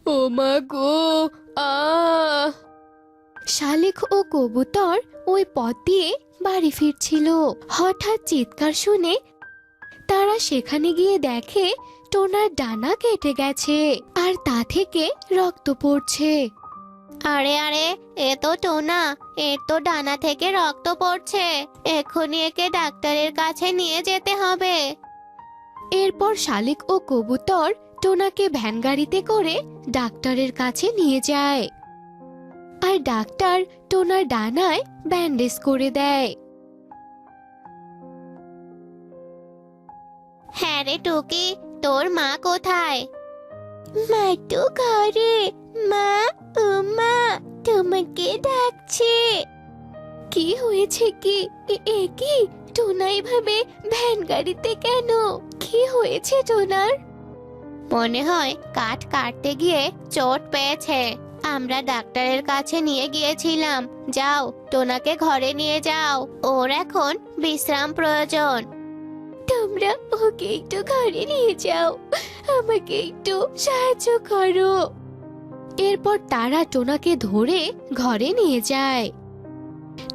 ও মা গো! শালিক ও কবুতর ওই পথ দিয়ে বাড়ি ফিরছিল। হঠাৎ চিৎকার শুনে তারা সেখানে গিয়ে দেখে টোনার ডানা কেটে গেছে আর তা থেকে রক্ত পড়ছে। আরে আরে, এ তো টোনা, এর তো ডানা থেকে রক্ত পড়ছে। এক্ষুনি একে ডাক্তারের কাছে নিয়ে যেতে হবে। এরপর শালিক ও কবুতর টোনাকে ভ্যান গাড়িতে করে ডাক্তারের কাছে নিয়ে যায় আর ডাক্তার টোনার ডানায় ব্যান্ডেজ করে দেয়। হ্যাঁ রে টুকি, তোর মা কোথায়? মা তো ঘরে। মা, ও মা, তোমাকে ডাকছে। কি হয়েছে কি? এ কি টোনা এভাবে ভ্যান গাড়িতে কেন? কি হয়েছে টোনার? মনে হয় কাঠ কাটতে গিয়ে চোট পেয়েছে। আমরা ডাক্তারের কাছে নিয়ে গিয়েছিলাম। যাও, টোনাকে ঘরে নিয়ে যাও, ওর এখন বিশ্রাম প্রয়োজন। তোমরা ওকে একটু ঘরে নিয়ে যাও, আমাকে একটু সাহায্য করো। এরপর তারা টোনাকে ধরে ঘরে নিয়ে যায়।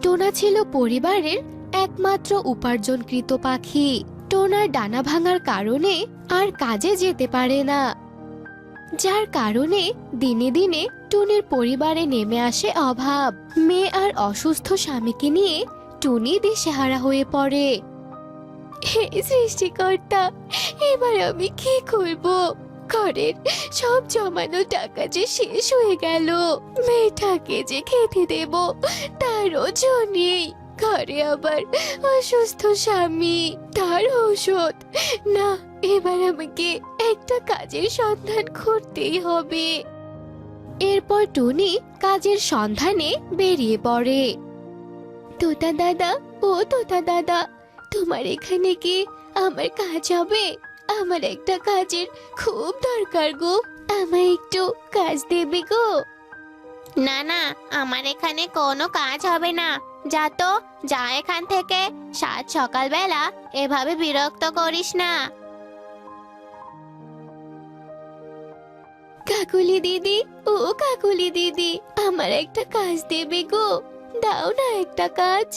টোনা ছিল পরিবারের একমাত্র উপার্জনকৃত পাখি। টোনার ডানা ভাঙার কারণে আর কাজে যেতে পারে না, যার কারণে দিনে দিনে টুনির পরিবারে নেমে আসে অভাব। মেয়ে আর অসুস্থ স্বামীকে নিয়ে টুনি দিশেহারা হয়ে পড়ে। হে সৃষ্টিকর্তা, এবার আমি কি করব? ঘরের সব জমানো টাকা যে শেষ হয়ে গেল। মেয়েটাকে যে খেতে দেব তারও জো নেই। ঘরে আবার অসুস্থ স্বামী, তার ঔষধ। না, এবার আমাকে একটা কাজের সন্ধান করতেই হবে। এরপর টুনি কাজের সন্ধানে বেরিয়ে পড়ে। তোতা দাদা, ও তোতা দাদা, তোমার এখানে কি আমার কাজ হবে? আমার একটা কাজের খুব দরকার গো, আমায় একটু কাজ দেবে গো? না না, আমার এখানে কোনো কাজ হবে না। যা তো, যা এখান থেকে। সাত সকালবেলা এভাবে বিরক্ত করিস না। কাকুলি দিদি, ও কাকুলি দিদি, আমার একটা কাজ দেবে গো, দাও না একটা কাজ।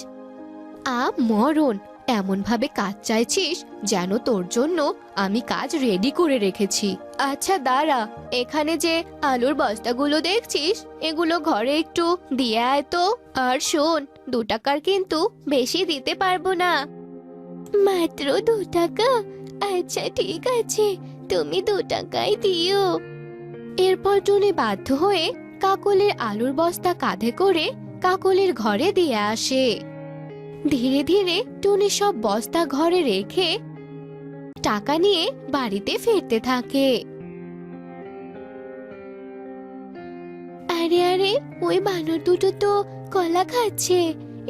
মরণ, এমন ভাবে কাজ চাইছিস যেন তোর জন্য আমি কাজ রেডি করে রেখেছি। আচ্ছা দাঁড়া, এখানে যে আলুর বস্তাগুলো দেখছিস, এগুলো ঘরে একটু দিয়ে আয় তো। আর শোন, 2 টাকার কিন্তু বেশি দিতে পারবো না। মাত্র 2 টাকা? আচ্ছা ঠিক আছে, তুমি 2 টাকাই দিও। এরপর টুনি বাধ্য হয়ে কাকলির আলুর বস্তা কাঁধে করে কাকলির ঘরে দিয়ে আসে। ধীরে ধীরে টুনি সব বস্তা ঘরে রেখে টাকা নিয়ে বাড়িতে ফিরতে থাকে। আরে আরে, ওই বানর দুটো তো কলা খাচ্ছে।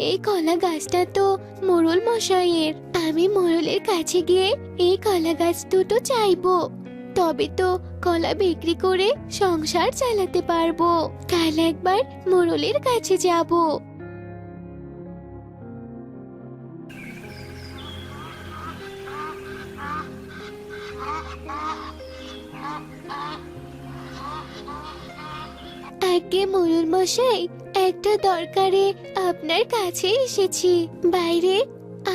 এই কলা গাছটা তো মোড়ল মশাইয়ের। আমি মোড়লের কাছে গিয়ে এই কলা গাছ দুটো চাইবো, তবে তো কলা বিক্রি করে সংসার চালাতে পারবো। কাল একবার মোড়লের কাছে যাব। আগে মোড়ল মশাই, একটা দরকারে আপনার কাছে এসেছি। বাইরে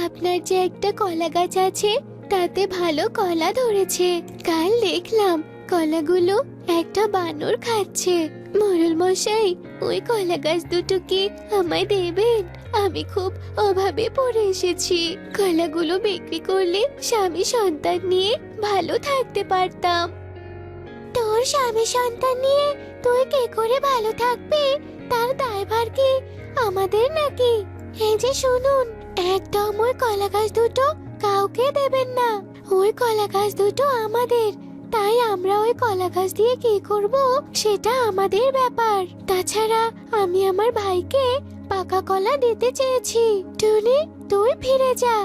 আপনার যে একটা কলা গাছ আছে, তাতে ভালো কলা ধরেছে। কাল দেখলাম কলাগুলো একটা বানর খাচ্ছে। মোড়ল মশাই, ওই কলা গাছ দুটো কি আমায় দেবেন? আমি খুব অভাবে পড়ে এসেছি। কলাগুলো বিক্রি করলে স্বামী সন্তান নিয়ে ভালো থাকতে পারতাম। তোর স্বামী সন্তান নিয়ে তুই কি করে ভালো থাকবি? তার দায়ভার কি আমাদের নাকি? এই যে শুনুন, একদম ওই কলা গাছ দুটো কাউকে দেবেন না। ওই কলা গাছ দুটো আমাদের, তাই আমরা ওই কলা গাছ দিয়ে কি করব সেটা আমাদের ব্যাপার। তাছাড়া আমি আমার ভাইকে পাকা কলা দিতে চেয়েছি। টুনি, তুই ফিরে যা।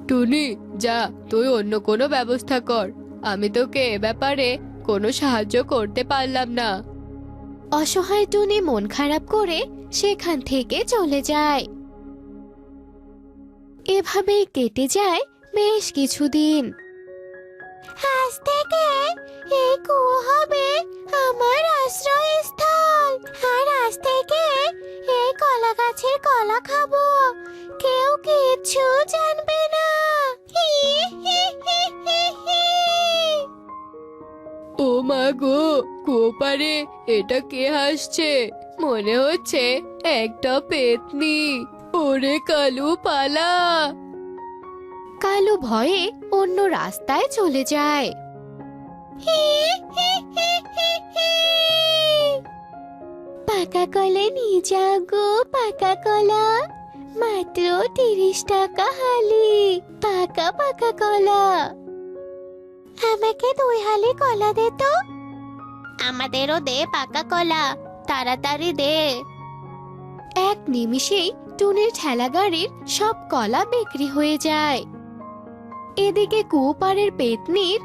টুনি, যা, তুই অন্য কোনো ব্যবস্থা কর। আমি তোকে এ ব্যাপারে কোনো সাহায্য করতে পারলাম না। অসহায় টুনি মন খারাপ করে সেখান থেকে চলে যায়। এভাবেই কেটে যায় বেশ কিছুদিন। আজ থেকে এই কুয়ো হবে আমার আশ্রয়স্থল, আর আজ থেকে এই কলা গাছের কলা খাবো, কেউ কিচ্ছু জানবে না। ও মা গো, কোপারে এটা কে হাসছে? মনে হচ্ছে একটা পেতনি। ওরে কালু, পালা! কালু ভয়ে অন্য রাস্তায় চলে যায়। পাকা কলা নিয়ে যাও গো, পাকা কলা, মাত্র 30 টাকা হালি, পাকা পাকা কলা। আমাকে 2 হালি কলা দে তো। আমাদেরও দে পাকা কলা, তাড়াতাড়ি দে। এক নিমিষেই টুনির ঠেলা গাড়ির সব কলা বিক্রি হয়ে যায়। এদিকে কুয়োপাড়ের পেতনির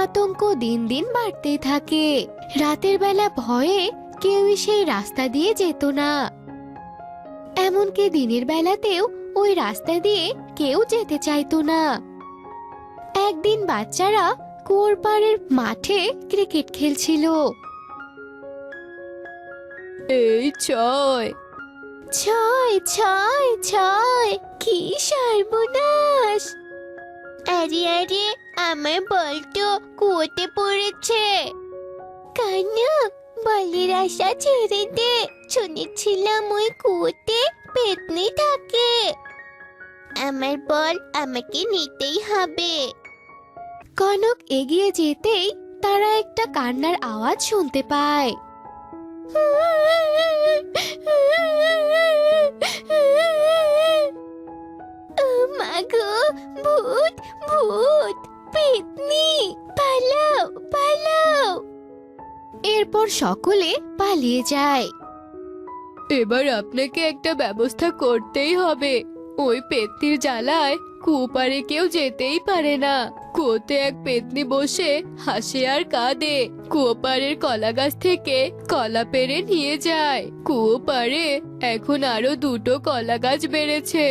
আতঙ্ক দিন দিন বাড়তে থাকে। রাতের বেলা ভয়ে কেউই সেই রাস্তা দিয়ে যেত না, এমনকি দিনের বেলাতেও ওই রাস্তা দিয়ে কেউ যেতে চাইতো না। একদিন বাচ্চারা কুয়োর পাড়ের মাঠে ক্রিকেট খেলছিল। এই ছয়! ছয় ছয় ছয়! কি সর্বনাশ! আরে আরে, আমার বল তো কুয়োতে পড়েছে। কানক, বলের আশা ছেড়ে দে, শুনেছিলাম ওই কুয়োতে পেতনি থাকে। আমার বল আমাকে নিতেই হবে। কনক এগিয়ে যেতেই তারা একটা কান্নার আওয়াজ শুনতে পায়। ও মা গো, ভূত ভূত, পেতনি, পালাও পালাও! এরপর সকলে পালিয়ে যায়। এবার আপনাকে একটা ব্যবস্থা করতেই হবে। ওই পেতনির জ্বালায় কুয়োপাড়ে কেউ যেতেই পারে না। কুয়োতে এক পেতনি বসে হাসে আর কাঁদে। কুয়োপাড়ের কলা গাছ থেকে কলা পেড়ে নিয়ে যায়। কুয়োপাড়ে এখন আরো 2টো কলা গাছ বেড়েছে।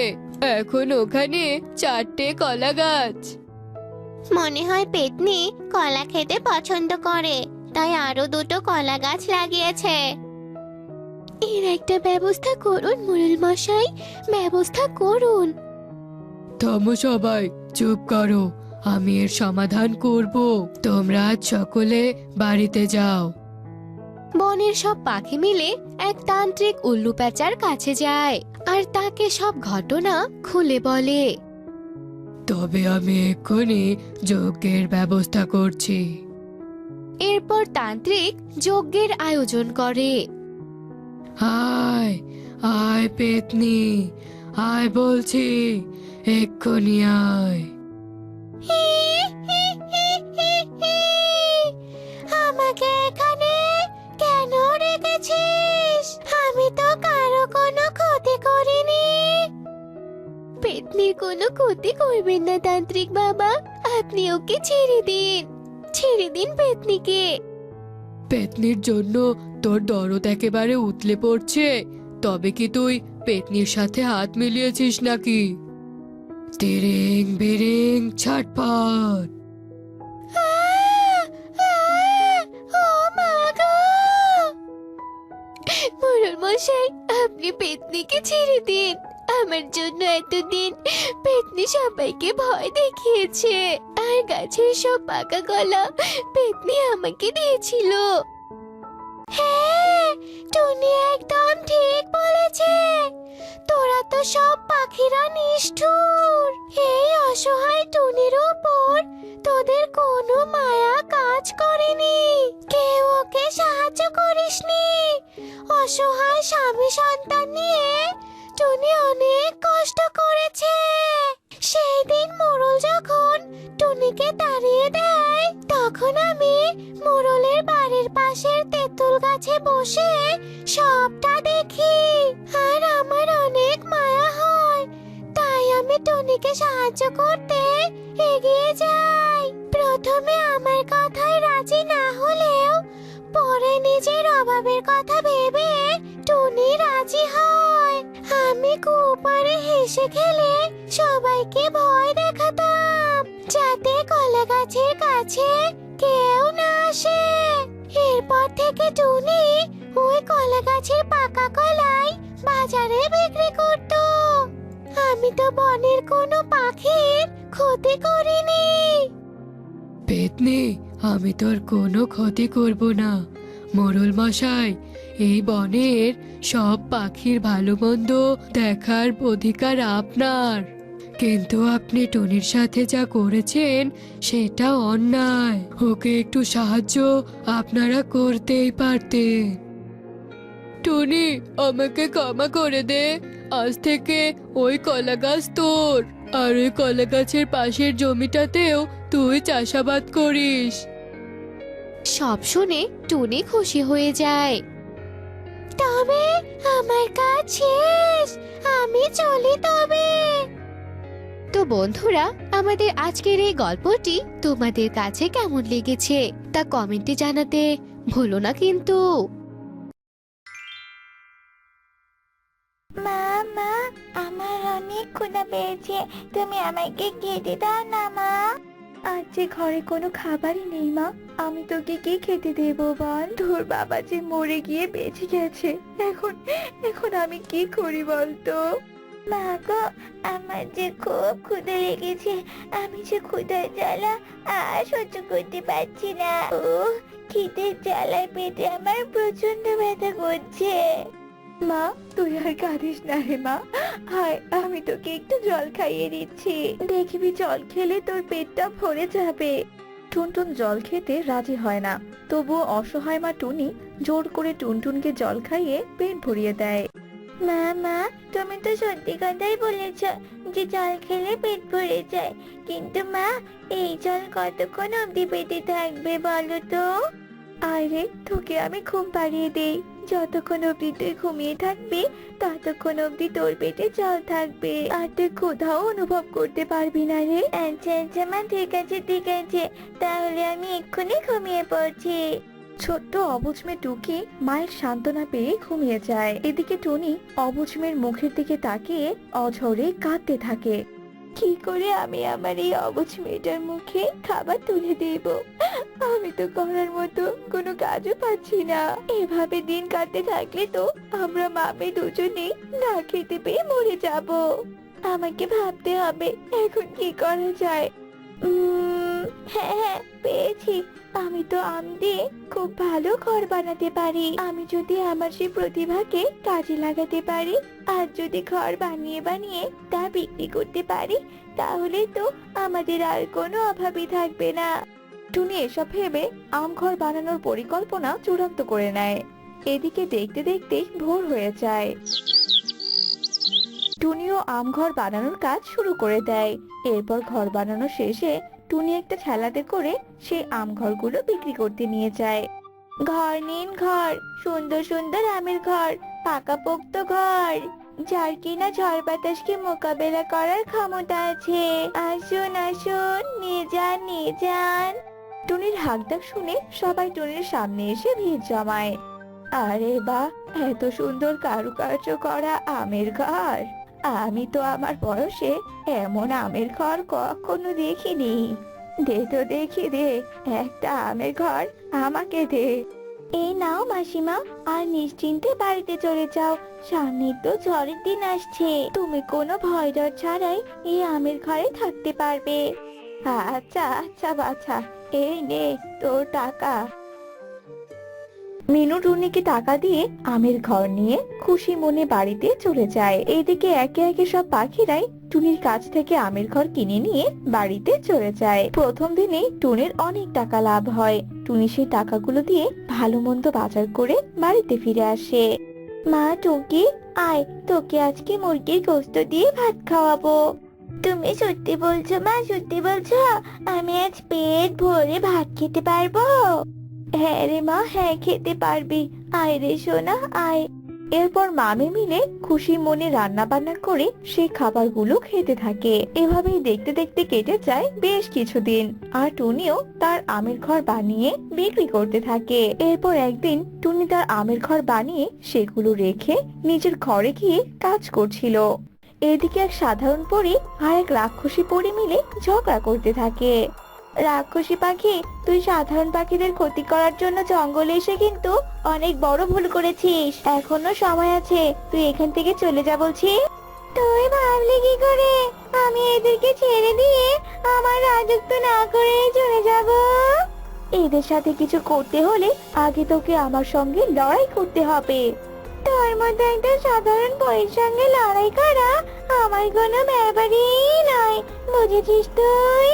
এখন ওখানে 4টে কলা গাছ। মনে হয় পেতনি কলা খেতে পছন্দ করে, তাই আরো 2টো কলা গাছ লাগিয়েছে। এর একটা ব্যবস্থা করুন মোড়ল মশাই, ব্যবস্থা করুন। থামো সবাই, চুপ করো, আমি এর সমাধান করব। তোমরা আজ সকলে বাড়িতে যাও। বনের সব পাখি মিলে এক তান্ত্রিক উল্লু প্যাঁচার কাছে যায় আর তাকে সব ঘটনা খুলে বলে। তবে আমি এক্ষুনি যজ্ঞের ব্যবস্থা করছি। এরপর তান্ত্রিক যজ্ঞের আয়োজন করে। আয় আয় পেতনি, আয় বলছি, এক্ষুনি আয়। আমাকে এখানে কেন রেখেছিস? আমি তো কারো কোনো ক্ষতি করিনি। পেতনির কোনো ক্ষতি করবেন না তান্ত্রিক বাবা, আপনি ওকে ছেড়ে দিন, ছেড়ে দিন পেতনিকে। পেতনির জন্য তোর দরদ একেবারে উতলে পড়ছে, তবে কি তুই পেতনির সাথে হাত মিলিয়েছিস নাকি? তেরেং বেরেং ছটফট! ও মা গো! মোড়ল মশাই, আপনি পেতনিকে ছেড়ে দিন। আমার জন্য এতদিন পেতনি সবাইকে ভয় দেখিয়েছে, আর গাছের সব পাকা কলা পেতনি আমাকে দিয়েছিল। হ্যাঁ, টুনি একদম ঠিক বলেছে। তোরা তো সব পাখিরা নিষ্ঠুর। এই অসহায় টুনির উপর তোদের কোনো মায়া কাজ করেনি, কেউ ওকে সাহায্য করিসনি। অসহায় স্বামী সন্তান নিয়ে টুনি অনেক কষ্ট করেছে। সেই দিন মোড়ল যখন টুনিকে তাড়িয়ে দেয়, তখন আমি মোড়লের বাড়ির পাশের তেঁতুল গাছে বসে সবটা দেখি, আর আমার অনেক মায়া হয়। তাই আমি টুনিকে সাহায্য করতে এগিয়ে যাই। প্রথমে আমার কথায় রাজি না হলেও পরে নিজের অভাবের কথা ভেবে টুনি রাজি হয়। আমি কুয়োপাড়ে হেসে খেলে সবাইকে ভয় দেখাতাম, যাতে কলা গাছের কাছে কেউ না আসে। গেছে। এরপর থেকে টুনি ওই কলা গাছের পাকা কলাই বাজারে বিক্রি করত। আমি তো বনের কোনো পাখির ক্ষতি করিনি। পেতনি, আমি তোর কোনো ক্ষতি করব না। মোড়ল মশাই, এই বনের সব পাখির ভালো মন্দ দেখার অধিকার আপনার, কিন্তু আপনি টুনির সাথে যা করেছেন সেটা অন্যায়। ওকে একটু সাহায্য আপনারা করতেই পারতেন। টুনি, আমাকে ক্ষমা করে দে। আজ থেকে ওই কলা গাছ তোর, আর ওই কলা গাছের পাশের জমিটাতেও তুই চাষাবাদ করিস। সব শুনে টুনি খুশি হয়ে যায়। তবে আমার কাজ শেষ, আমি চলি তবে। তো বন্ধুরা, আমাদের আজকের এই গল্পটি তোমাদের কাছে কেমন লেগেছে তা কমেন্টে জানাতে ভুলো না কিন্তু। মা মা, আমার অনেক ক্ষুধা পেয়েছে, তুমি আমাকে খেতে দাও না মা। আজ যে ঘরে কোনো খাবারই নেই মা, আমি তোকে কি খেতে দেব বল? তোর বাবা যে মরে গিয়ে বেঁচে গেছে, এখন এখন আমি কি করি বলতো? মা গো, আমার যে খুব ক্ষুধা লেগেছে, আমি যে ক্ষুধার জ্বালা আর সহ্য করতে পারছি না। ও, খিদের জ্বালায় পেটে আমার প্রচন্ড ব্যথা করছে। মা, তুই আর কাঁদিস না রে মা, হায় আমি তোকে একটু জল খাইয়ে দিচ্ছি, দেখবি জল খেলে তোর পেটটা ভরে যাবে। টুনটুন জল খেতে রাজি হয় না, তবুও অসহায় মা টুনি জোর করে টুনটুনকে জল খাইয়ে পেট ভরিয়ে দেয়। মা মা, তুমি তো সত্যি কথাই বলেছ যে জল খেলে পেট ভরে যায়, কিন্তু মা এই জল কতক্ষণ অবধি পেটে থাকবে বলো তো? আয় রে, তোকে আমি ঘুম পাড়িয়ে দেই, যতক্ষণ অবধি তুই ঘুমিয়ে থাকবি ততক্ষণ অবধি তোর পেটে জল থাকবে, আর তুই ক্ষুধাও অনুভব করতে পারবি না রে। আচ্ছা আচ্ছা মা, ঠিক আছে ঠিক আছে, তাহলে আমি এক্ষুনি ঘুমিয়ে পড়ছি। ছোট্ট অবুঝ মেয়ে টুকি মায়ের সান্ত্বনা পেয়ে ঘুমিয়ে যায়। এদিকে টুনি অবুঝ মেয়ের মুখের দিকে তাকিয়ে অঝরে কাঁদতে থাকে। কি করে আমি আমার এই অবুঝ মেয়েটার মুখে খাবার তুলে দেব? আমি তো করার মতো কোনো কাজও পাচ্ছি না। এভাবে দিন কাটতে থাকলে তো আমরা মা মেয়ে দুজনেই না খেতে পেয়ে মরে যাব। আমাকে ভাবতে হবে এখন কি করা যায়। হ্যাঁ হ্যাঁ, পেয়েছি। আমি তো আম দিয়ে খুব ভালো ঘর বানাতে পারি। আমি যদি আমার সেই প্রতিভাকে কাজে লাগাতে পারি, আর যদি ঘর বানিয়ে বানিয়ে তা বিক্রি করতে পারি, তাহলে তো আমাদের আর কোনো অভাবই থাকবে না। টুনি এসব ভেবে আম ঘর বানানোর পরিকল্পনা চূড়ান্ত করে নেয়। এদিকে দেখতে দেখতে ভোর হয়ে যায়। টুনিও আম ঘর বানানোর কাজ শুরু করে দেয়। এরপর ঘর বানানো শেষে টুনি একটা ঠেলাতে করে সেই আম ঘরগুলো বিক্রি করতে নিয়ে যায়। ঘর নিন ঘর, সুন্দর সুন্দর আমের ঘর, পাকাপোক্ত ঘর, যার কিনা ঝড় বাতাসকে মোকাবেলা করার ক্ষমতা আছে। আসুন আসুন, নিয়ে যান নিয়ে যান। টুনির হাঁকডাক শুনে সবাই টুনির সামনে এসে ভিড় জমায়। আরে বাহ, এত সুন্দর কারুকার্য করা আমের ঘর! আমি তো আমার বয়সে এমন আমের ঘর কখনো দেখিনি। দে তো দেখি, দে একটা আমের ঘর আমাকে দে। এই নাও মাসিমা, আর নিশ্চিন্তে বাড়িতে চলে যাও, সামনে তো ঝড়ের দিন আসছে, তুমি কোনো ভয় ডর ছাড়াই এই আমের ঘরে থাকতে পারবে। আচ্ছা আচ্ছা বাছা, এই নে তোর টাকা। মিনু টুনিকে টাকা দিয়ে আমের ঘর নিয়ে খুশি মনে বাড়িতে চলে যায়। এইদিকে একে একে সব পাখিরাই টুনির কাছ থেকে আমের ঘর কিনে নিয়ে বাড়িতে চলে যায়। প্রথম দিনে টুনির অনেক টাকা লাভ হয়। টুনি সেই টাকাগুলো দিয়ে ভালো মন্দ বাজার করে বাড়িতে ফিরে আসে। মা টুকি, আয়, তোকে আজকে মুরগির গোশত দিয়ে ভাত খাওয়াবো। তুমি সত্যি বলছো মা, সত্যি বলছো? আমি আজ পেট ভরে ভাত খেতে পারবো? হ্যাঁ রে মা, হ্যাঁ খেতে পারবি, আয় রে সোনা আয়। এরপর মামে মিলে খুশি মনে রান্না বান্না করে সেই খাবারগুলো খেতে থাকে। এভাবেই দেখতে দেখতে কেটে যায় বেশ কিছুদিন, আর টুনিও তার আমের ঘর বানিয়ে বিক্রি করতে থাকে। এরপর একদিন টুনি তার আমের ঘর বানিয়ে সেগুলো রেখে নিজের ঘরে গিয়ে কাজ করছিল। এদিকে এক সাধারণ পরী আর এক রাক্ষসী পরী মিলে ঝগড়া করতে থাকে। রাক্ষসী পাখি, তুই সাধারণ পাখিদের ক্ষতি করার জন্য জঙ্গলে এসে কিন্তু অনেক বড় ভুল করেছিস। এখনো সময় আছে, তুই এখান থেকে চলে যা বলছি। তুই ভাবলি কি করে আমি এদেরকে ছেড়ে দিয়ে আমার রাজত্ব না করে চলে যাব? এদের সাথে কিছু করতে হলে আগে তোকে আমার সঙ্গে লড়াই করতে হবে। তোর মতো একটা সাধারণ পরীর সঙ্গে লড়াই করা আমার কোনো ব্যাপারই নয়, বুঝেছিস তুই?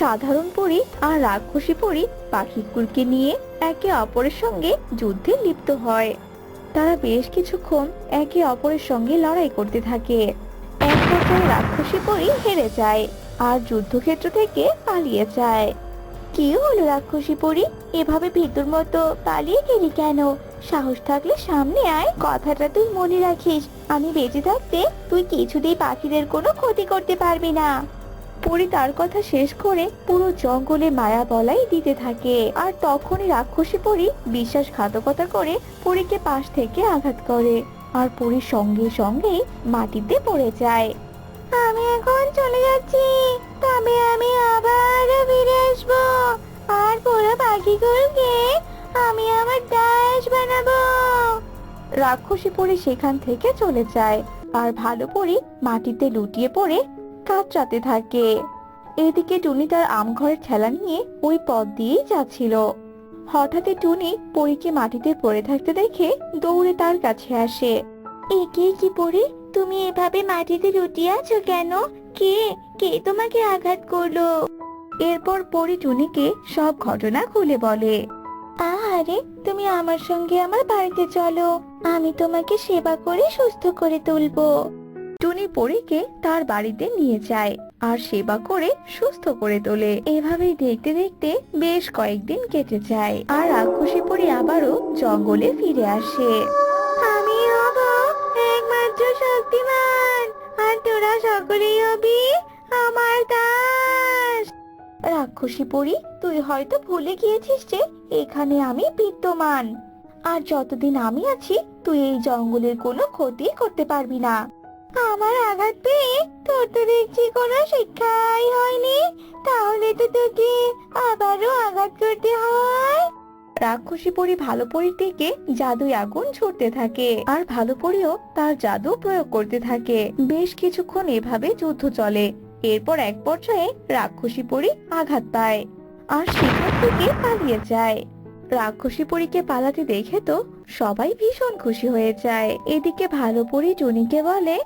সাধারণ পরী আর রাক্ষসী পরী পাখিকুলকে নিয়ে একে অপরের সঙ্গে যুদ্ধে লিপ্ত হয়। তারা বেশ কিছুক্ষণ একে অপরের সঙ্গে লড়াই করতে থাকে। এক পর্যায়ে রাক্ষসী পরী হেরে যায় আর যুদ্ধক্ষেত্র থেকে পালিয়ে যায়। কি হলো রাক্ষসী পরী, এভাবে ভীতুর মতো পালিয়ে গেলি কেন? সাহস থাকলে সামনে আয়, কথাটা তুই মনে রাখিস। আমি বেঁচে থাকতে তুই কিছুতেই পাখিদের কোনো ক্ষতি করতে পারবি না। পরী তার কথা শেষ করে পুরো জঙ্গলে মায়া বলাই দিতে থাকে। আর তখনই রাক্ষসী পরী বিশ্বাসঘাতকতা করে পরীকে পাশ থেকে আঘাত করে আর পরীর সঙ্গে সঙ্গে মাটিতে পড়ে যায়। আমি এখন চলে যাচ্ছি, তবে আমি আবার ফিরে আসবো আর পুরো পাখিগুলোকে আমি আমার দাস বানাবো। রাক্ষসী পরী সেখান থেকে চলে যায় আর ভালো পরী মাটিতে লুটিয়ে পড়ে কাতরাতে থাকে। এদিকে টুনি তার আম ঘরের ঠেলা নিয়ে ওই পথ দিয়েই যাচ্ছিল। হঠাৎই টুনি পরীকে মাটিতে পড়ে থাকতে দেখে দৌড়ে তার কাছে আসে। একে কি পরী, তুমি এভাবে মাটিতে লুটিয়ে আছো কেন? কে কে তোমাকে আঘাত করলো? এরপর পরী টুনিকে সব ঘটনা খুলে বলে। আরে তুমি আমার সঙ্গে আমার বাড়িতে চলো, আমি তোমাকে সেবা করে সুস্থ করে তুলবো। টুনি পরীকে তার বাড়িতে নিয়ে যায় আর সেবা করে সুস্থ করে তোলে। এভাবেই দেখতে দেখতে বেশ কয়েকদিন কেটে যায় আর রাক্ষসী পরী আবারও জঙ্গলে ফিরে আসে। আমি হব একমাত্র শক্তিমান আর তোরা সকলেই হবি আমার দাস। রাক্ষসী পরী, তুই হয়তো ভুলে গিয়েছিস যে এখানে আমি বিদ্যমান, আর যতদিন আমি আছি তুই এই জঙ্গলের কোনো ক্ষতি করতে পারবি না। আমার আঘাত পেয়ে তোর তো দেখছি কোনো শিক্ষাই হয়নি, তাহলে তো তোকে আবারও আঘাত করতে হয়। রাক্ষসী পরী ভালো পরীর দিকে জাদুই আগুন ছুটতে থাকে আর ভালো পরীও তার জাদু প্রয়োগ করতে থাকে। বেশ কিছুক্ষণ এভাবে যুদ্ধ চলে। এরপর এক পর্যায়ে রাক্ষসী পরী আঘাত পায় আর সেখান থেকে পালিয়ে যায়। রাক্ষসী পরীকে পালাতে দেখে তো সবাই ভীষণ খুশি হয়ে যায়। এদিকে ভালো পরী টুনিকে বলে,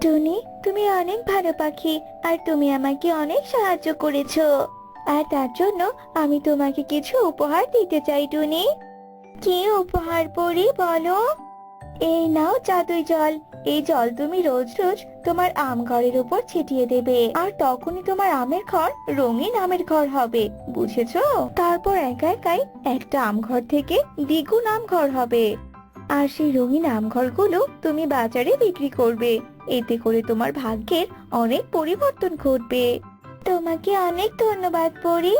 টুনি, তুমি অনেক ভালো পাখি আর তুমি আমাকে অনেক সাহায্য করেছো, আর তার জন্য আমি তোমাকে কিছু উপহার দিতে চাই। টুনি, কি উপহার পরী বলো? এই নাও জাদুই জল। এই জল তুমি রোজ রোজ তোমার আম ঘরের উপর ছিটিয়ে দেবে আর তখনই তোমার আমের ঘর রঙিন আমের ঘর হবে, বুঝেছো? তারপর একা একাই একটা আম ঘর থেকে দ্বিগুণ আম ঘর হবে আর সেই রঙিন আম ঘরগুলো তুমি বাজারে বিক্রি করবে। এতে করে তোমার ভাগ্যের অনেক পরিবর্তন ঘটবে। তোমাকে অনেক ধন্যবাদ পরী।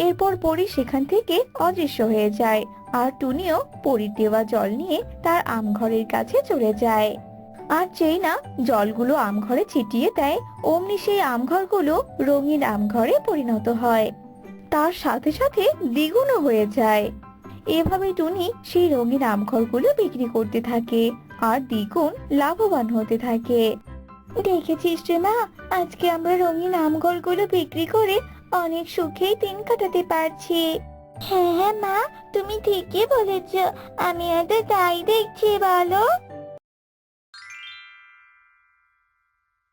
এরপর পরী সেখান থেকে অদৃশ্য হয়ে যায় আর টুনিও পরীর দেওয়া জল নিয়ে তার আম ঘরের কাছে চলে যায়। আর যেই না জলগুলো আম ঘরে ছিটিয়ে দেয়, অমনি সেই আম ঘরগুলো রঙিন আম ঘরে পরিণত হয়, তার সাথে সাথে দ্বিগুণও হয়ে যায়। এভাবে টুনি সেই রঙিন আম ঘরগুলো বিক্রি করতে থাকে আর দ্বিগুণ লাভবান হতে থাকে। দেখেছিস রে মা, আজকে আমরা রঙিন আম ঘরগুলো বিক্রি করে অনেক সুখেই দিন কাটাতে পারছি। হ্যাঁ হ্যাঁ মা, তুমি ঠিকই বলেছ, আমি তো তাই দেখছি। বলো।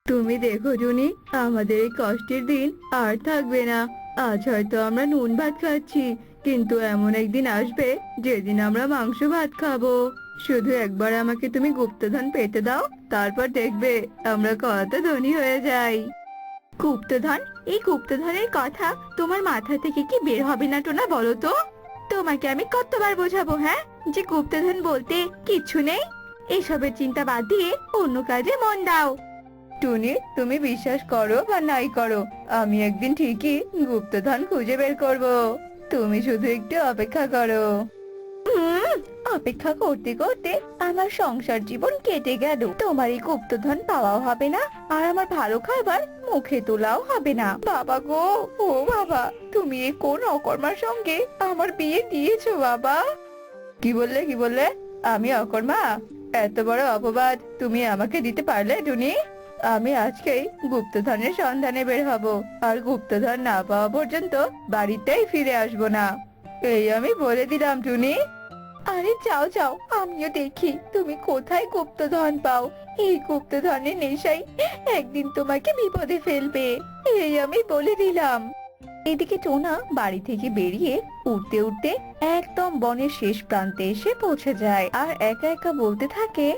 তুমি দেখো টুনি, আমাদের এই কষ্টের দিন আর থাকবে না। আজ হয়তো আমরা নুন ভাত খাচ্ছি, কিন্তু এমন একদিন আসবে যেদিন আমরা মাংস ভাত খাবো। শুধু একবার আমাকে তুমি গুপ্তধন পেতে দাও, তারপর দেখবে আমরা কত ধনী হয়ে যাই। গুপ্তধন? এই গুপ্তধনের কথা তোমার মাথা থেকে কি বের হবে না টোনা, বলো তো? তোমাকে আমি কতবার বোঝাবো, হ্যাঁ, যে গুপ্তধন বলতে কিচ্ছু নেই। এসবের চিন্তা বাদ দিয়ে অন্য কাজে মন দাও। টুনি, তুমি বিশ্বাস করো বা নাই করো, আমি একদিন ঠিকই গুপ্তধন খুঁজে বের করব। তুমি শুধু একটু অপেক্ষা করো। অপেক্ষা করতে করতে আমার সংসার জীবন কেটে গেল। তোমার এই গুপ্তধন পাওয়াও হবে না, আর আমার ভালো খাবার মুখে তোলাও হবে না। বাবা গো, ও বাবা, তুমি এই কোন অকর্মার সঙ্গে আমার বিয়ে দিয়েছো বাবা? কি বললে, কি বললে? আমি অকর্মা? এত বড় অপবাদ তুমি আমাকে দিতে পারলে টুনি? আমি আজকেই গুপ্তধনের সন্ধানে বের হব, আর গুপ্তধন না পাওয়া পর্যন্ত বাড়িতেই ফিরে আসবো না। এই আমি বলে দিলাম টুনি। আরে যাও যাও, আমিও দেখি তুমি কোথায় গুপ্তধন পাও। এই গুপ্তধনের নেশাই একদিন তোমাকে বিপদে ফেলবে, এই আমি বলে দিলাম। এদিকে টোনা বাড়ি থেকে বেরিয়ে উঠতে উঠতে একদম বনের শেষ প্রান্তে এসে পৌঁছে যায়, আর একা একা বলতে থাকে,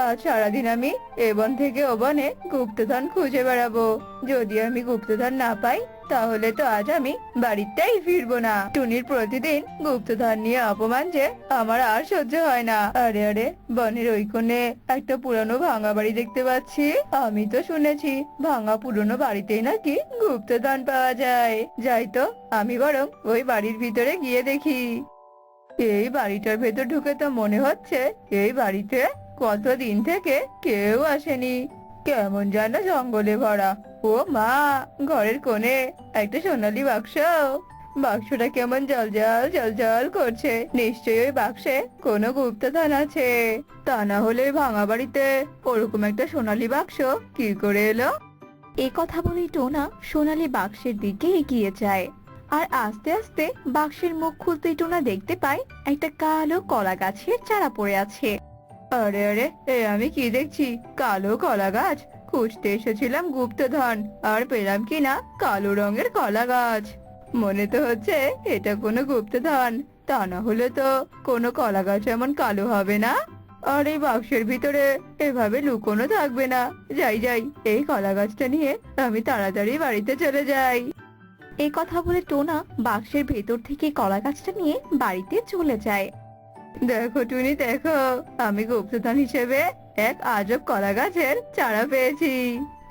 আজ সারাদিন আমি এ বন থেকে ও বনে গুপ্তধন খুঁজে বেড়াবো। যদি আমি গুপ্তধন না পাই তাহলে তো আজ আমি বাড়িতেই ফিরবো না। টুনির প্রতিদিন গুপ্তধন নিয়ে অপমান যে আমার আর সহ্য হয় না। আরে আরে, বনের ওই কোণে একটা পুরানো ভাঙা বাড়ি দেখতে পাচ্ছি। আমি তো শুনেছি ভাঙা পুরনো বাড়িতেই নাকি গুপ্তধন পাওয়া যায়। যাই তো, আমি বরং ওই বাড়ির ভিতরে গিয়ে দেখি। এই বাড়িটার ভেতর ঢুকে তো মনে হচ্ছে এই বাড়িতে কতদিন থেকে কেউ আসেনি। কেমন যেন জঙ্গলে ভরা। ও মা, ঘরের কোণে একটা সোনালী বাক্স। বাক্সটা কেমন জলজল জলজল করছে। নিশ্চয়ই ওই বাক্সে কোনো গুপ্তধন আছে। তা না হলে ওই ভাঙা বাড়িতে ওরকম একটা সোনালী বাক্স কি করে এলো? এই কথা বলে টোনা সোনালী বাক্সের দিকে এগিয়ে যায়, আর আস্তে আস্তে বাক্সের মুখ খুলতেই টোনা দেখতে পায় একটা কালো কলা গাছের চারা পড়ে আছে। আরে আরে, আমি কি দেখছি? কালো কলা গাছ! খুঁজতে এসেছিলাম গুপ্তধন, আর পেলাম কিনা কালো রঙের কলা গাছ। মনে তো হচ্ছে এটা কোনো গুপ্তধন, তা না হলে তো কোনো কলা গাছ এমন কালো হবে না। আর এই বাক্সের ভিতরে এভাবে লুকোনো থাকবে না। যাই যাই, এই কলা গাছটা নিয়ে আমি তাড়াতাড়ি বাড়িতে চলে যাই। এই কথা বলে টোনা বাক্সের ভেতর থেকে কলা গাছটা নিয়ে বাড়িতে চলে যায়। দেখো টুনি, দেখো, আমি গুপ্তধন হিসেবে এক আজব কলা গাছের চারা পেয়েছি।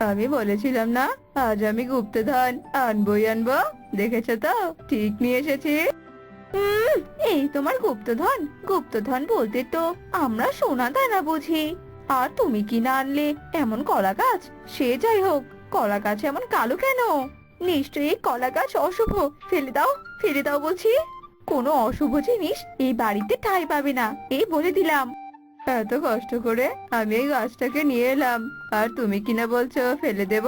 আমি বলেছিলাম না আজ আমি গুপ্তধন আনবই আনবো? দেখেছো তো, ঠিক নিয়ে এসেছি। এই তোমার গুপ্তধন? গুপ্তধন বলতে তো আমরা সোনা দানা বুঝি। আর তুমি কি না আনলে এমন কলা গাছ? সে যাই হোক, কলা গাছ এমন কালো কেন? নিশ্চয়ই কলা গাছ অশুভ। ফেলে দাও, ফেলে দাও বলছি। কোনো অশুভ জিনিস এই বাড়িতে ঠাঁই পাবে না, এই বলে দিলাম। এত কষ্ট করে আমি এই গাছটাকে নিয়ে এলাম, আর তুমি কিনা বলছো ফেলে দেব?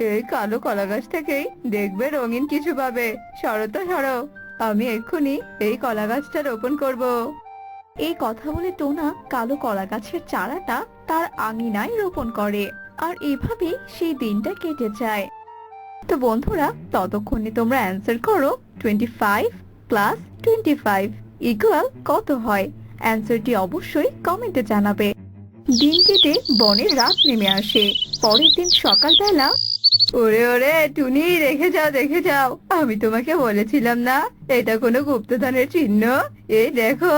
এই কালো কলা গাছ থেকেই দেখবে রঙিন কিছু পাবে। সরো তো সরো, আমি এক্ষুনি এই কলা গাছটা রোপণ করব। এই কথা বলে টোনা কালো কলা গাছের চারাটা তার আঙিনায় রোপণ করে, আর এভাবে সেই দিনটা কেটে যায়। তো বন্ধুরা, ততক্ষণে তোমরা অ্যান্সার করো 25 প্লাস 25 ইকুয়াল কত হয়। অ্যান্সারটি অবশ্যই কমেন্টে জানাবে। দিন কেটে বনের রাত নেমে আসে। পরের দিন সকালবেলা, ওরে ওরে টুনি, দেখে যাও দেখে যাও, আমি তোমাকে বলেছিলাম না এটা কোনো গুপ্তধনের চিহ্ন? এই দেখো,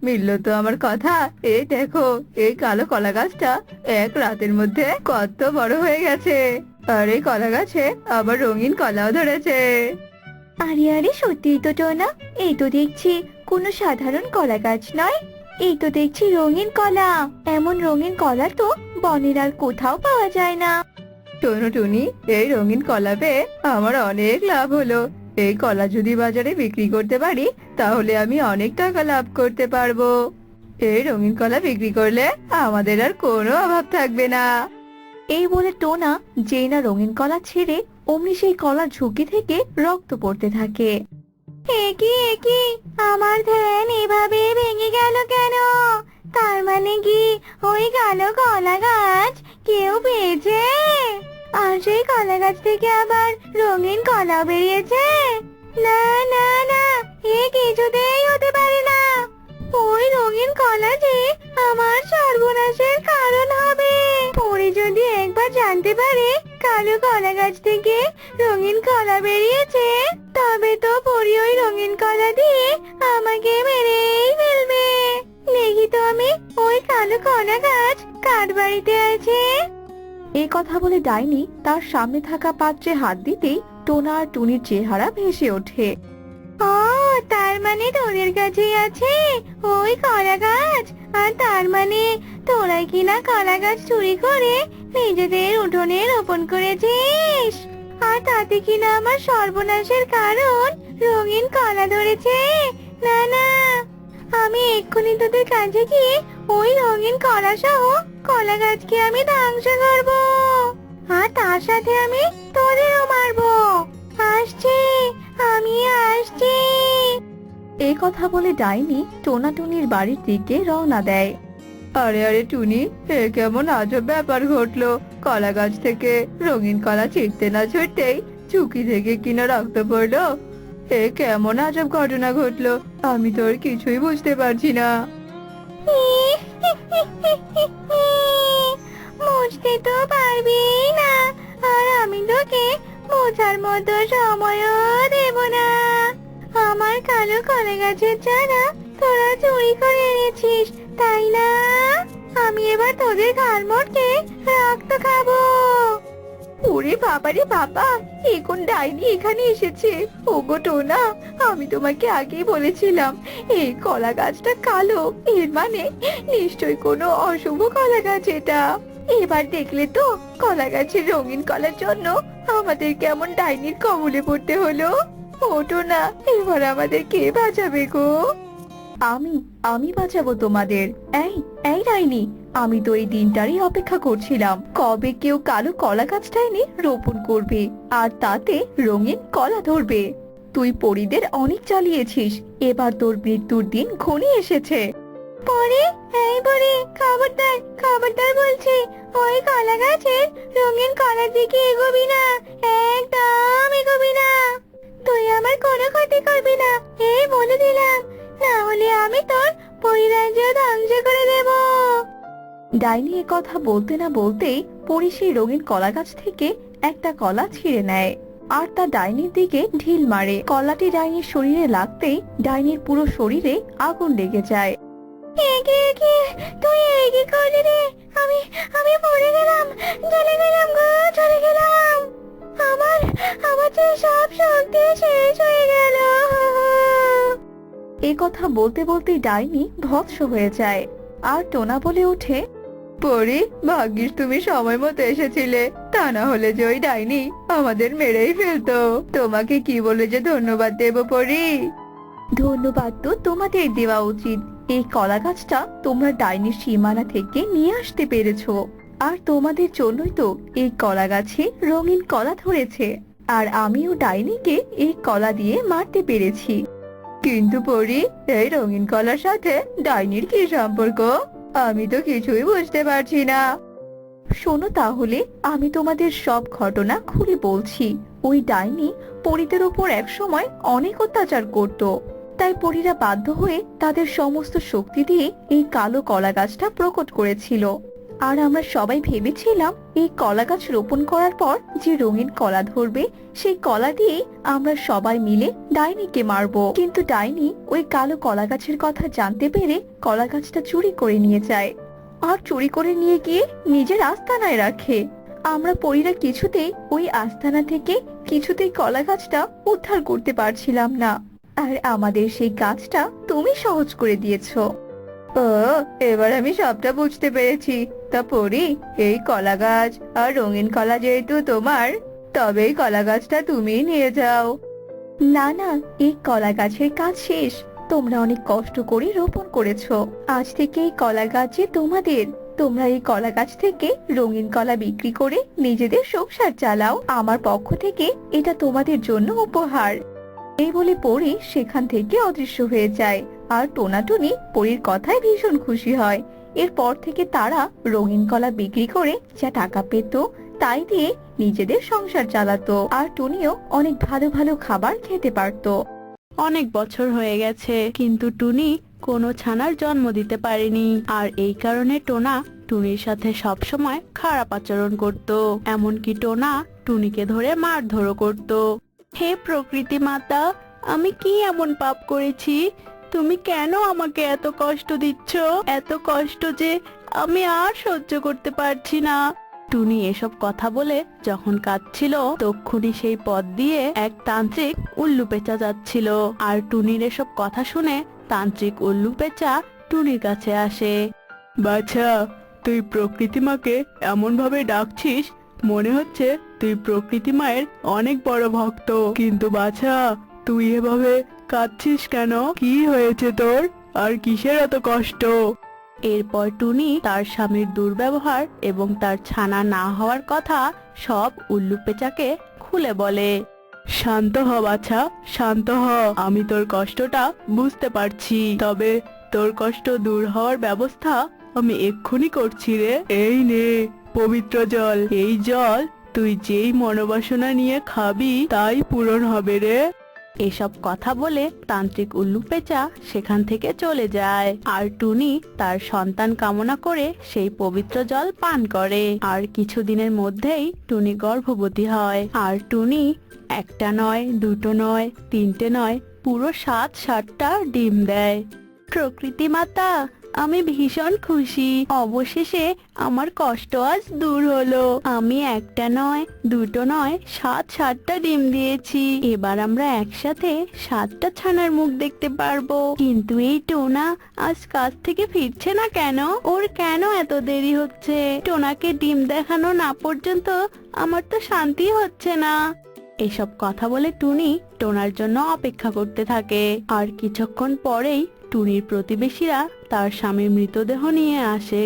মিললো তো আমার কথা। এই দেখো, এই কালো কলা গাছটা এক রাতের মধ্যে কত বড় হয়ে গেছে, আর এই কলা গাছে আবার রঙিন কলাও ধরেছে। আরে আরে, সত্যিই তো টোনা, এই তো দেখছি কোনো সাধারণ কলা গাছ নয়, এই তো দেখছি রঙিন কলা। এমন রঙিন কলা তো বনের আর কোথাও পাওয়া যায় না। শোনো টুনি, এই রঙিন কলা পেয়ে আমার অনেক লাভ হলো। এই কলা যদি বাজারে বিক্রি করতে পারি তাহলে আমি অনেক টাকা লাভ করতে পারবো। এই রঙিন কলা বিক্রি করলে আমাদের আর কোনো অভাব থাকবে না। এই বলে টোনা যেই না রঙিন কলা ছেড়ে অমনি সেই কলার ঝুঁকি থেকে রক্ত পড়তে থাকে। একি একি, আমার ধ্যান এভাবে ভেঙে গেল কেন? তার মানে কি ওই কালো কলা গাছ কেউ পেয়েছে, আর সেই কলা গাছ থেকে আবার রঙিন কলা বেরিয়েছে? না না না, এ কিছুতেই হতে পারে না। ওই রঙিন কলা যে আমার সর্বনাশের কারণ হবে। পরে যদি একবার জানতে পারে কালো কলা গাছ থেকে রঙিন কলা বেরিয়েছে, তবে তো পরি ওই রঙিন কলা দিয়ে আমাকে মেরেই ফেলবে। দেখি তো আমি ওই কালো কলা গাছ কার বাড়িতে আছে। এই কথা বলে ডাইনি তার সামনে থাকা পাত্রে হাত দিতেই টোনা আর টুনির চেহারা ভেসে ওঠে। তার মানে তোদের কাছেই আছে ওই কলা গাছ? আর তার মানে তোরাই কিনা কলা গাছ চুরি করে নিজেদের উঠোনে রোপণ করেছিস? আর তাতে কিনা আমার সর্বনাশের কারণ রঙিন কলা ধরেছে। না না, আমি এক্ষুনি তোদের কাছে গিয়ে ওই রঙিন কলা সহ কলা গাছকে আমি ধ্বংস করব, আর তার সাথে আমি তোদেরও মারবো। আসছি, আমি আসছি। এই কথা বলে ডাইনি টোনা টুনির বাড়ির দিকে রওনা দেয়। আরে আরে টুনি, এ কেমন আজব ব্যাপার ঘটলো? কলা গাছ থেকে রঙিন কলা ছিঁড়তে না ছিঁড়তেই ঝুঁকি থেকে কিনা রক্ত পড়লো। এ কেমন আজব ঘটনা ঘটলো? আমি তোর কিছুই বুঝতে পারছি না। বুঝতে তো পারবি না, আর আমি তোকে বোঝার মতো সময়ও দেব না। আমার কালো কলা গাছের চারা তোরা চুরি করে এনেছিস, তাই না? আমি এবার তোদের ঘাড় মোটকে রক্ত খাবো। ওরে বাবারে বাবা, এ কোন ডাইনি এখানে এসেছে? ওগো টোনা, আমি তোমাকে আগেই বলেছিলাম এই কলা গাছটা কালো, এর মানে নিশ্চয়ই কোনো অশুভ কলা গাছ এটা। এবার দেখলে তো কলা গাছের রঙিন কলার জন্য আমাদের কেমন ডাইনির কবলে পড়তে হলো। ও টোনা, এবার আমাদের কে বাঁচাবে গো? আমি আমি বাঁচাবো তোমাদের। এই এই ডাইনি, আমি তো এই দিনটারই অপেক্ষা করছিলাম, কবে কেউ কালো কলা গাছটা এনে রোপণ করবে আর তাতে রঙিন কলা ধরবে। তুই পরীদের অনেক চালিয়েছিস, এবার তোর মৃত্যুর দিন ঘনিয়ে এসেছে। পরে এই পরে, খবরদার খবরদার বলছি, ওই কলা গাছের রঙিন কলার দিকে এগোবি না, একদম এগোবি না। তুই আমার কোনো ক্ষতি করবি না, এই বলে দিলাম, না হলে আমি তোর পরিরাজ্য ধ্বংস করে দেব। ডাইনি এ কথা বলতে না বলতেই পরি সেই রঙিন কলা গাছ থেকে একটা কলা ছিঁড়ে নেয় আর তা ডাইনির দিকে ঢিল মারে। কলাটি ডাইনির শরীরে লাগতেই ডাইনির পুরো শরীরে আগুন লেগে যায়। একে একে তুই এই কি করলি রে? আমি আমি পড়ে গেলাম, চলে গেলাম গো, চলে গেলাম। আমার আমার যে সব শক্তি শেষ হয়ে গেল। এ কথা বলতে বলতেই ডাইনি ভৎস হয়ে যায় আর টোনা বলে ওঠে, পরি, ভাগ্যিস তুমি সময় মতো এসেছিলে, তা না হলে যে ওই ডাইনি আমাদের মেরেই ফেলতো। তোমাকে কি বলে যে ধন্যবাদ দেব পরি? ধন্যবাদ তো তোমাদের দেওয়া উচিত, এই কলা গাছটা তোমরা ডাইনির সীমানা থেকে নিয়ে আসতে পেরেছো, আর তোমাদের জন্যই তো এই কলা গাছে রঙিন কলা ধরেছে, আর আমিও ডাইনিকে এই কলা দিয়ে মারতে পেরেছি। কিন্তু পরি, এই রঙিন কলার সাথে ডাইনির কি সম্পর্ক? আমি তো কিছুই বুঝতে পারছি না। শোনো তাহলে, আমি তোমাদের সব ঘটনা খুলে বলছি। ওই ডাইনি পরীদের উপর একসময় অনেক অত্যাচার করত, তাই পরীরা বাধ্য হয়ে তাদের সমস্ত শক্তি দিয়ে এই কালো কলা গাছটা প্রকট করেছিল। আর আমরা সবাই ভেবেছিলাম এই কলা গাছ রোপণ করার পর যে রঙিন কলা ধরবে, সেই কলা দিয়ে আমরা সবাই মিলে ডাইনিকে মারবো। কিন্তু ডাইনি ওই কালো কলা গাছের কথা জানতে পেরে কলা গাছটা চুরি করে নিয়ে যায়, আর চুরি করে নিয়ে গিয়ে নিজের আস্তানায় রাখে। আমরা পরীরা কিছুতেই ওই আস্তানা থেকে কিছুতেই কলা গাছটা উদ্ধার করতে পারছিলাম না, আর আমাদের সেই কাজটা তুমি সহজ করে দিয়েছো। ও, এবার আমি সবটা বুঝতে পেরেছি। তা পরি, এই কলা গাছ আর রঙিন কলা যেহেতু তোমার, তবে এই কলা গাছটা তুমি নিয়ে যাও। না না, এই কলা গাছের কাজ শেষ, তোমরা অনেক কষ্ট করে রোপণ করেছো, আজ থেকে এই কলা গাছে তোমাদের। তোমরা এই কলা গাছ থেকে রঙিন কলা বিক্রি করে নিজেদের সংসার চালাও, আমার পক্ষ থেকে এটা তোমাদের জন্য উপহার। এই বলে পরি সেখান থেকে অদৃশ্য হয়ে যায়, আর টোনাটুনি পরীর কথায় ভীষণ খুশি হয়। এরপর থেকে তারা রঙিন কলা বিক্রি করে যা টাকা পেত তাই দিয়ে নিজেদের সংসার চালাতো, আর টুনিও অনেক ভালো ভালো খাবার খেতে পারতো। অনেক বছর হয়ে গেছে, কিন্তু টুনি কোনো ছানার জন্ম দিতে পারেনি, আর এই কারণে টোনা টুনির সাথে সব সময় খারাপ আচরণ করত। এমনকি টোনা টুনিকে ধরে মারধরও করত। হে প্রকৃতি মাতা, আমি কি এমন পাপ করেছি? তুমি কেন আমাকে এত কষ্ট দিচ্ছ? এত কষ্ট যে আমি আর সহ্য করতে পারছি না। টুনি এসব কথা বলে যখন কাঁদছিল তক্ষুনি সেই পথ দিয়ে এক তান্ত্রিক উল্লু পেঁচা যাচ্ছিল। আর টুনির এসব কথা শুনে তান্ত্রিক উল্লু পেঁচা টুনির কাছে আসে। বাছা, তুই প্রকৃতি মাকে এমন ভাবে ডাকছিস মনে হচ্ছে তুই প্রকৃতি মায়ের অনেক বড় ভক্ত। কিন্তু বাছা, তুই এভাবে কাঁদছিস কেন? কি হয়েছে তোর? আর কিসের এত কষ্ট? এরপর টুনি তার স্বামীর দুর্ব্যবহার এবং তার ছানা না হওয়ার কথা সব উল্লু পেঁচাকে খুলে বলে। শান্ত হ বাছা, শান্ত হ। আমি তোর কষ্টটা বুঝতে পারছি, তবে তোর কষ্ট দূর হওয়ার ব্যবস্থা আমি এক্ষুনি করছি রে। এই নে পবিত্র জল, এই জল তুই যেই মনোবাসনা নিয়ে খাবি তাই পূরণ হবে রে। এসব কথা বলে তান্ত্রিক উল্লু পেঁচা সেখান থেকে চলে যায়। আর টুনি তার সন্তান কামনা করে সেই পবিত্র জল পান করে। আর কিছুদিনের মধ্যেই টুনি গর্ভবতী হয়। আর টুনি একটা নয়, দুটো নয়, তিনটে নয়, পুরো 7-7টা ডিম দেয়। প্রকৃতি মাতা, আমি ভীষণ খুশি। অবশেষে আমার কষ্ট আজ দূর হলো। আমি একটা নয়, দুটো নয়, 7-7টা ডিম দিয়েছি। এবার আমরা একসাথে 7টা ছানার মুখ দেখতে পারবো। কিন্তু এই টোনা আজ কাজ থেকে ফিরছে না কেন? ওর কেন এত দেরি হচ্ছে? টোনাকে ডিম দেখানো না পর্যন্ত আমার তো শান্তি হচ্ছে না। এসব কথা বলে টুনি টোনার জন্য অপেক্ষা করতে থাকে। আর কিছুক্ষণ পরেই টুনির প্রতিবেশীরা তার স্বামীর মৃতদেহ নিয়ে আসে।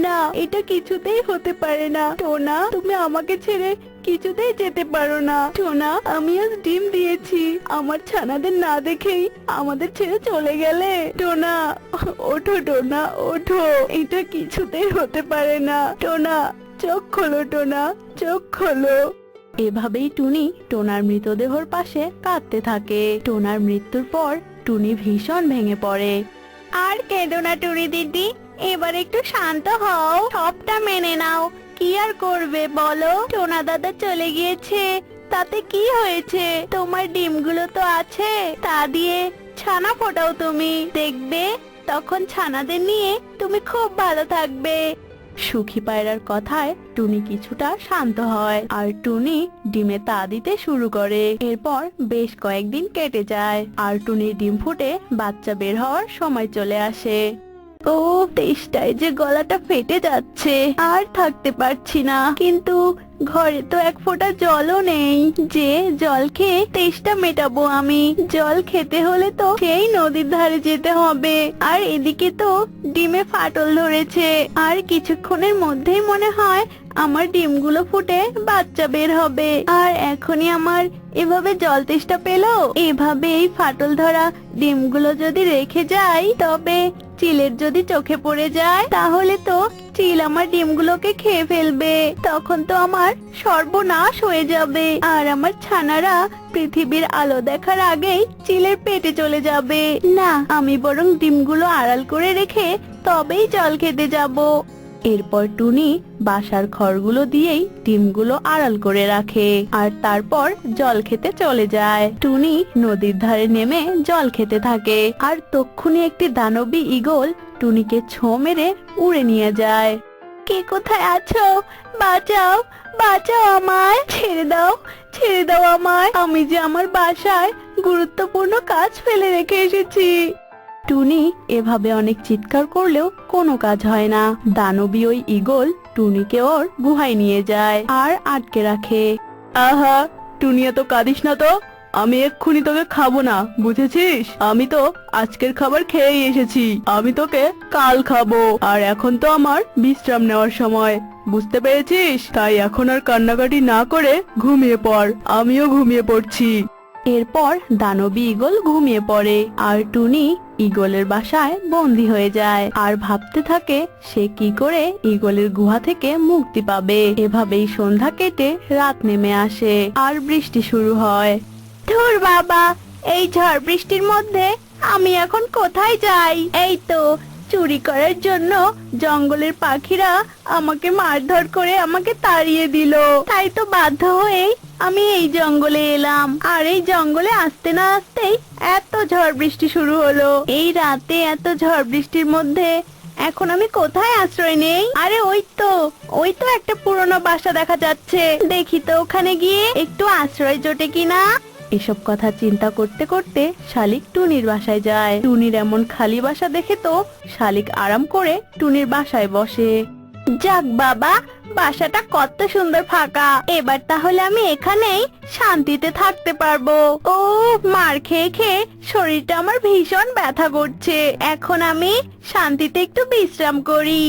না, এটা কিছুতেই হতে পারে না। টোনা, তুমি আমাকে ছেড়ে কিছুতেই যেতে পারো না। টোনা, আমি আজ ডিম দিয়েছি, আমার ছানাদের না দেখেই আমাদের ছেড়ে চলে গেলে। টোনা, ওঠো টোনা, ওঠো। এটা কিছুতেই হতে পারে না। টোনা, চোখ খোলো টোনা, চোখ খোলো। এভাবেই টুনি টোনার মৃতদেহর পাশে কাঁদতে থাকে। টোনার মৃত্যুর পর টুনি ভীষণ ভেঙে পড়ে। আর কেঁদো না টুনি দিদি, এবার একটু শান্ত হও, সবটা মেনে নাও। কি আর করবে বলো? টোনা দাদা চলে গিয়েছে, তাতে কি হয়েছে? তোমার ডিমগুলো তো আছে, তা দিয়ে ছানা ফোটাও তুমি, দেখবে তখন ছানাদের নিয়ে তুমি খুব ভালো থাকবে। সুখী পায়রার কথায় টুনি কিছুটা শান্ত হয়। আর টুনি ডিমে তা দিতে শুরু করে। এরপর বেশ কয়েকদিন কেটে যায়। আর টুনির ডিম ফুটে বাচ্চা বের হওয়ার সময় চলে আসে। ও, তেষ্টায় যে গলাটা ফেটে যাচ্ছে, আর থাকতে পারছি না। কিন্তু ঘরে তো এক ফোঁটা জলও নেই, যে জল খেয়ে তেষ্টা মেটাবো আমি। জল খেতে হলে তো সেই নদীর ধারে যেতে হবে। আর এদিকে তো ডিমে ফাটল ধরেছে, আর কিছুক্ষণের মধ্যেই মনে হয় আমার ডিমগুলো ফুটে বাচ্চা বের হবে। আর এখনই আমার এভাবে জল তেষ্টা পেলো। এভাবে এই ফাটল ধরা ডিমগুলো যদি রেখে যাই, তবে চিলের যদি চোখে পড়ে যায়, তাহলে তো চিল আমার ডিমগুলোকে খেয়ে ফেলবে। তখন তো আমার সর্বনাশ হয়ে যাবে। আর আমার ছানারা পৃথিবীর আলো দেখার আগেই চিলের পেটে চলে যাবে। না, আমি বরং ডিমগুলো আড়াল করে রেখে তবেই জল খেতে যাব। এরপর টুনি বাসার খড়গুলো দিয়েই ডিমগুলো আড়াল করে রাখে। আর তারপর জল খেতে চলে যায়। টুনি নদীর ধারে নেমে জল খেতে থাকে। আর তক্ষুনি একটি দানবী ঈগল টুনিকে ছোঁ মেরে উড়ে নিয়ে যায়। কে কোথায় আছো? বাঁচাও, বাঁচাও আমায়। ছেড়ে দাও, ছেড়ে দাও আমায়। আমি যে আমার বাসায় গুরুত্বপূর্ণ কাজ ফেলে রেখে এসেছি। টুনি এভাবে অনেক চিৎকার করলেও কোনো কাজ হয় না। দানবী ওই ঈগল টুনিকে ওর গুহায় নিয়ে যায় আর আটকে রাখে। আহা, টুনি, এত কাঁদিস না তো। আমি এক্ষুনি তোকে খাবো না, বুঝেছিস? আমি তো আজকের খাবার খেয়েই এসেছি। আমি তোকে কাল খাবো। আর এখন তো আমার বিশ্রাম নেওয়ার সময়, বুঝতে পেরেছিস? তাই এখন আর কান্নাকাটি না করে ঘুমিয়ে পড়। আমিও ঘুমিয়ে পড়ছি। এরপর দানবী ঈগল ঘুমিয়ে পড়ে। আর টুনি ঈগলের বাসায় বন্দী হয়ে যায়। আর ভাবতে থাকে সে কি করে ঈগলের গুহা থেকে মুক্তি পাবে। এভাবেই সন্ধ্যা কেটে রাত নেমে আসে আর বৃষ্টি শুরু হয়। ধুর বাবা, এই ঝড় বৃষ্টির মধ্যে আমি এখন কোথায় যাই? এই তো চুরি করার জন্য জঙ্গলের পাখিরা আমাকে মারধর করে আমাকে তাড়িয়ে দিল। তাই তো বাধ্য হয়ে আমি এই জঙ্গলে এলাম। আর এই জঙ্গলে আসতে না আসতেই এত ঝড় বৃষ্টি শুরু হলো। এই রাতে এত ঝড় বৃষ্টির মধ্যে এখন আমি কোথায় আশ্রয় নেই? আরে ওই তো একটা পুরনো বাসা দেখা যাচ্ছে, দেখি তো ওখানে গিয়ে একটু আশ্রয় জোটে কিনা। এসব কথা চিন্তা করতে করতে শালিক টুনির বাসায় যায়। টুনির এমন খালি বাসা দেখে তো শালিক আরাম করে টুনির বাসায় বসে। যাক বাবা, বাসাটা কত সুন্দর ফাঁকা, এবার তাহলে আমি এখানেই শান্তিতে থাকতে পারবো। ও মার খেয়ে খেয়ে শরীরটা আমার ভীষণ ব্যথা করছে, এখন আমি শান্তিতে একটু বিশ্রাম করি।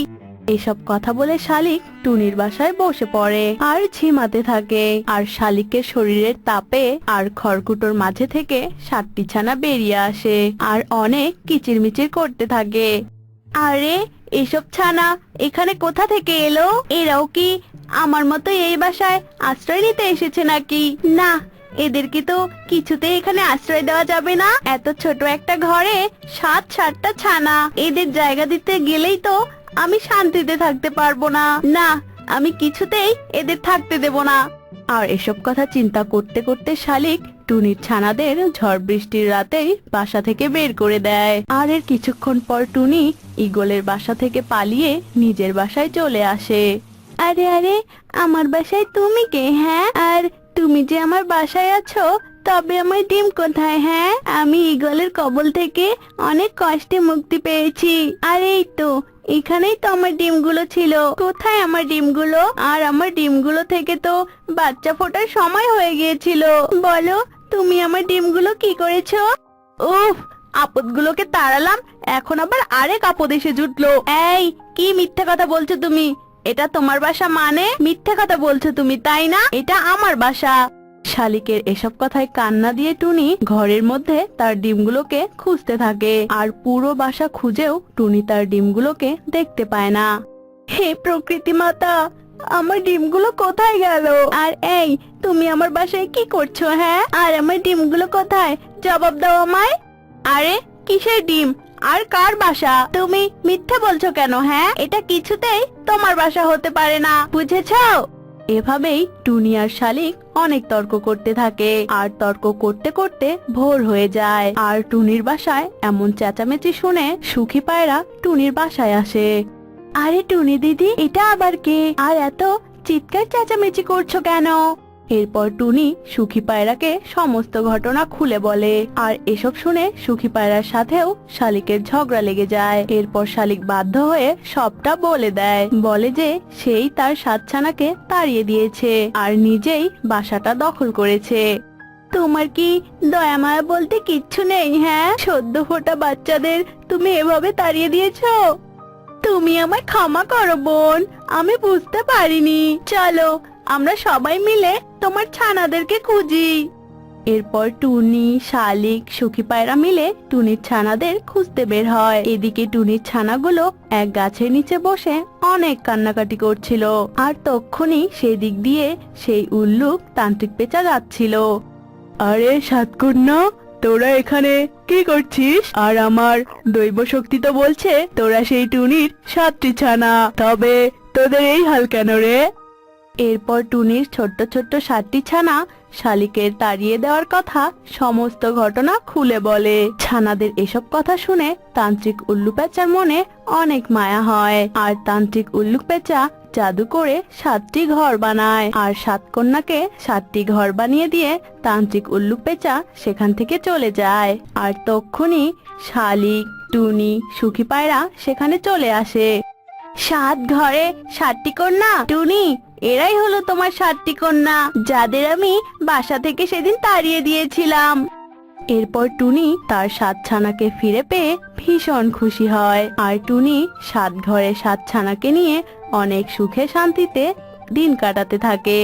এসব কথা বলে শালিক টুনির বাসায় বসে পড়ে আর ঝিমাতে থাকে। আর শালিকের শরীরের তাপে আর খড়কুটোর মাঝে থেকে 7টি ছানা বেরিয়ে আসে আর অনেক কিচিরমিচির করতে থাকে। আরে এসব ছানা এখানে কোথা থেকে এলো? এরাও কি আমার মতো এই বাসায় আশ্রয় নিতে এসেছে নাকি? না, এদেরকে তো কিছুতে এখানে আশ্রয় দেওয়া যাবে না। এত ছোট একটা ঘরে 7টা ছানা, এদের জায়গা দিতে গেলেই তো আমি শান্তিতে থাকতে পারবো না। না, আমি কিছুতেই এদের থাকতে দেব না। আর এসব কথা চিন্তা করতে করতে শালিক টুনির ছানাদের ঝড় বৃষ্টির রাতেই বাসা থেকে বের করে দেয়। আর এর কিছুক্ষণ পর টুনি ঈগলের বাসা থেকে পালিয়ে নিজের বাসায় চলে আসে। আরে আরে, আমার বাসায় তুমি কে? হ্যাঁ, আর তুমি যে আমার বাসায় আছো, তবে আমার ডিম কোথায়? হ্যাঁ, আমি ঈগলের কবল থেকে অনেক কষ্টে মুক্তি পেয়েছি। আর এই তো এখানেই তো আমার ডিমগুলো ছিল। কোথায় আমার ডিমগুলো? আর আমার ডিমগুলো থেকে তো বাচ্চা ফোটার সময় হয়ে গিয়েছিল। বলো, তুমি আমার ডিমগুলো কি করেছো? উফ, আপদগুলোকে তাড়ালাম, এখন আবার আরেক আপদ এসে জুটলো। এই, কি মিথ্যে কথা বলছো তুমি? এটা তোমার বাসা মানে? মিথ্যে কথা বলছো তুমি, তাই না? এটা আমার বাসা। শালিকের এসব কথায় কান্না দিয়ে টুনি ঘরের মধ্যে তার ডিমগুলোকে খুঁজতে থাকে। আর পুরো বাসা খুঁজেও টুনি তার ডিমগুলোকে দেখতে পায় না। হে প্রকৃতি মাতা, আমার ডিমগুলো কোথায় গেল? আর এই, তুমি আমার বাসায় কি করছো? হ্যাঁ, আর আমার ডিমগুলো কোথায়? জবাব দাও আমায়। আরে কিসের ডিম আর কার বাসা? তুমি মিথ্যা বলছো কেন? হ্যাঁ, এটা কিছুতেই তোমার বাসা হতে পারে না, বুঝেছো? এভাবেই টুনি আর শালিক অনেক তর্ক করতে থাকে। আর তর্ক করতে করতে ভোর হয়ে যায়। আর টুনির বাসায় এমন চেঁচামেচি শুনে সুখী পায়রা টুনির বাসায় আসে। আরে টুনি দিদি, এটা আবার কে? আর এত চিৎকার চেঁচামেচি করছো কেন? এরপর টুনি সুখী পায়রাকে সমস্ত ঘটনা খুলে বলে। আর এসব শুনে সুখী পায়রার সাথেও শালিকের ঝগড়া লেগে যায়। এরপর শালিক বাধ্য হয়ে সবটা বলে দেয়। বলে যে সেই তার 7 ছানাকে তাড়িয়ে দিয়েছে আর নিজেই বাসাটা দখল করেছে। তোমার কি দয়া মায়া বলতে কিচ্ছু নেই? হ্যাঁ, সদ্য ফোটা বাচ্চাদের তুমি এভাবে তাড়িয়ে দিয়েছো। তুমি আমায় ক্ষমা করো বোন, আমি বুঝতে পারিনি। চলো আমরা সবাই মিলে তোমার ছানাদেরকে খুঁজি। এরপর টুনি, শালিক, সুখী পায়রা মিলে টুনির ছানাদের খুঁজতে বের হয়। এদিকে টুনির ছানাগুলো এক গাছের নিচে বসে অনেক কান্নাকাটি করছিল। আর তক্ষুনি সেই দিক দিয়ে সেই উল্লুক তান্ত্রিক পেঁচা যাচ্ছিল। আরে সাতকন্যা, তোরা এখানে কি করছিস? আর আমার দৈব শক্তি তো বলছে তোরা সেই টুনির 7টি ছানা, তবে তোদের এই হাল কেন রে? এরপর টুনির ছোট্ট ছোট্ট 7টি ছানা শালিকের তাড়িয়ে দেওয়ার কথা সমস্ত ঘটনা খুলে বলে। ছানাদের এসব কথা শুনে তান্ত্রিক উল্লু পেঁচার মনে অনেক মায়া হয়। আর তান্ত্রিক উল্লু পেঁচা জাদু করে 7টি ঘর বানায়। আর 7 কন্যাকে 7টি ঘর বানিয়ে দিয়ে তান্ত্রিক উল্লু পেঁচা সেখান থেকে চলে যায়। আর তক্ষুনি শালিক, টুনি, সুখী পায়রা সেখানে চলে আসে। 7 ঘরে 7টি কন্যা? টুনি, এরাই হলো তোমার 7টি কন্যা, যাদের আমি বাসা থেকে সেদিন তাড়িয়ে দিয়েছিলাম। এরপর টুনি তার 7 ছানাকে ফিরে পেয়ে ভীষণ খুশি হয়। আর টুনি 7 ঘরে 7 ছানাকে নিয়ে অনেক সুখে শান্তিতে দিন কাটাতে থাকে।